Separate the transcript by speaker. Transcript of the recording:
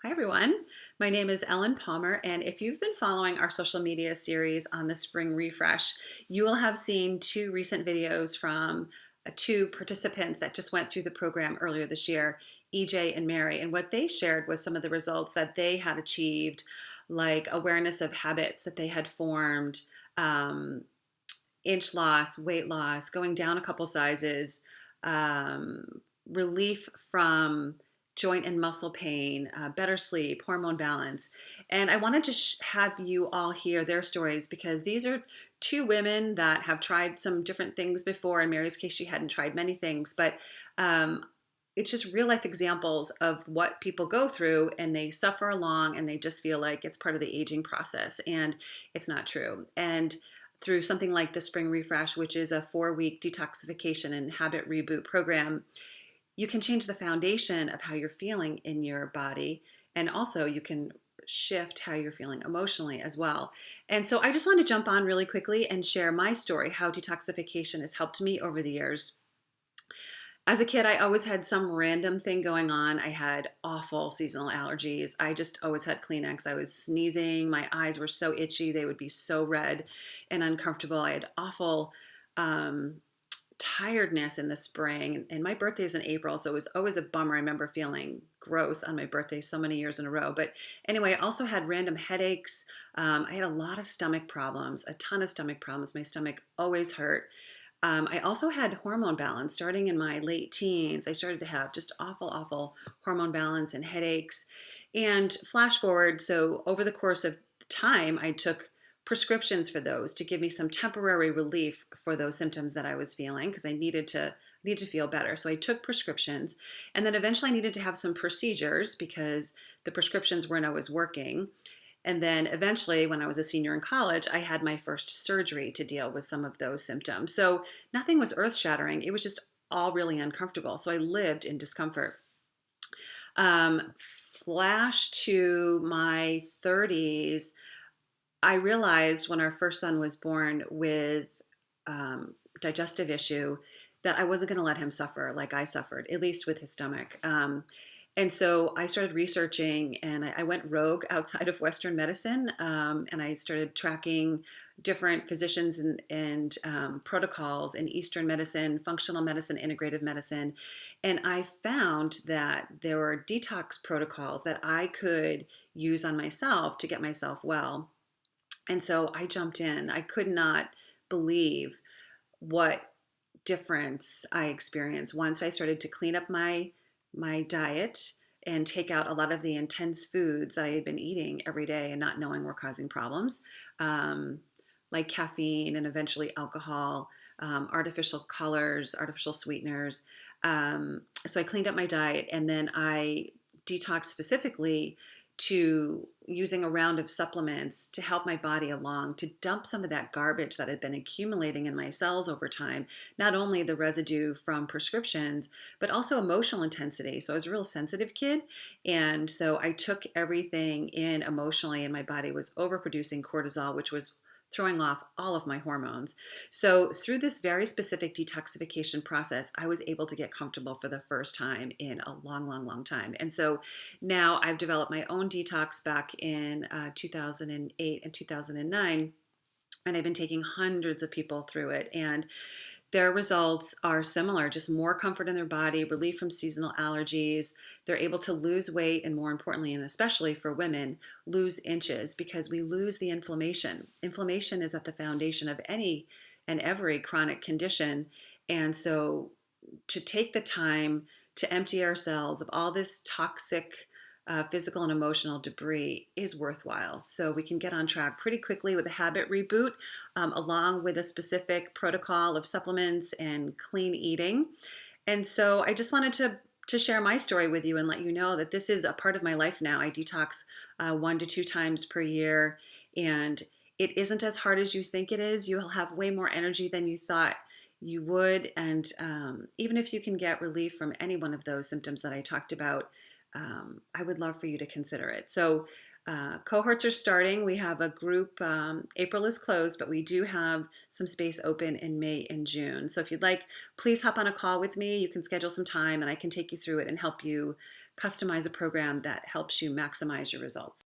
Speaker 1: Hi, everyone. My name is Ellen Palmer, and if you've been following our social media series on the Spring Refresh, you will have seen two recent videos from two participants that just went through the program earlier this year, EJ and Mary. And what they shared was some of the results that they had achieved, like awareness of habits that they had formed, um, inch loss, weight loss, going down a couple sizes, relief from joint and muscle pain, better sleep, hormone balance. And I wanted to have you all hear their stories because these are two women that have tried some different things before. In Mary's case, she hadn't tried many things, but um, it's just real life examples of what people go through and they suffer along and they just feel like it's part of the aging process. And it's not true. And through something like the Spring Refresh, which is a 4-week detoxification and habit reboot program, you can change the foundation of how you're feeling in your body. And also you can shift how you're feeling emotionally as well. And so I just want to jump on really quickly and share my story, how detoxification has helped me over the years. As a kid, I always had some random thing going on. I had awful seasonal allergies. I just always had Kleenex. I was sneezing. My eyes were so itchy. They would be so red and uncomfortable. I had awful tiredness in the spring. And my birthday is in April, so it was always a bummer. I remember feeling gross on my birthday so many years in a row. But anyway, I also had random headaches. I had a lot of stomach problems, a ton of stomach problems. My stomach always hurt. I also had hormone balance starting in my late teens. I started to have just awful hormone balance and headaches. And flash forward, so over the course of time, I took prescriptions for those to give me some temporary relief for those symptoms that I was feeling because I needed to feel better. So I took prescriptions, and then eventually I needed to have some procedures because the prescriptions weren't always working. And then eventually, when I was a senior in college, I had my first surgery to deal with some of those symptoms. So nothing was earth shattering. It was just all really uncomfortable. So I lived in discomfort. Flash to my 30s, I realized when our first son was born with digestive issue that I wasn't going to let him suffer like I suffered, at least with his stomach. And so I started researching and I went rogue outside of Western medicine, and I started tracking different physicians and protocols in Eastern medicine, functional medicine, integrative medicine. And I found that there were detox protocols that I could use on myself to get myself well. And so I jumped in. I could not believe what difference I experienced once I started to clean up my diet and take out a lot of the intense foods that I had been eating every day and not knowing were causing problems, like caffeine and eventually alcohol, artificial colors, artificial sweeteners. So I cleaned up my diet and then I detoxed specifically to using a round of supplements to help my body along, to dump some of that garbage that had been accumulating in my cells over time, not only the residue from prescriptions, but also emotional intensity. So I was a real sensitive kid. And so I took everything in emotionally, and my body was overproducing cortisol, which was throwing off all of my hormones. So through this very specific detoxification process, I was able to get comfortable for the first time in a long time. And so now I've developed my own detox back in 2008 and 2009. And I've been taking hundreds of people through it. And their results are similar, just more comfort in their body, relief from seasonal allergies. They're able to lose weight, and more importantly, and especially for women, lose inches because we lose the inflammation. Inflammation is at the foundation of any and every chronic condition. And so to take the time to empty ourselves of all this toxic physical and emotional debris is worthwhile. So we can get on track pretty quickly with a habit reboot, along with a specific protocol of supplements and clean eating. And so I just wanted to share my story with you and let you know that this is a part of my life now. I detox 1 to 2 times per year, and it isn't as hard as you think it is. You'll have way more energy than you thought you would. And even if you can get relief from any one of those symptoms that I talked about, I would love for you to consider it. So cohorts are starting. We have a group, April is closed, but we do have some space open in May and June. So if you'd like, please hop on a call with me. You can schedule some time and I can take you through it and help you customize a program that helps you maximize your results.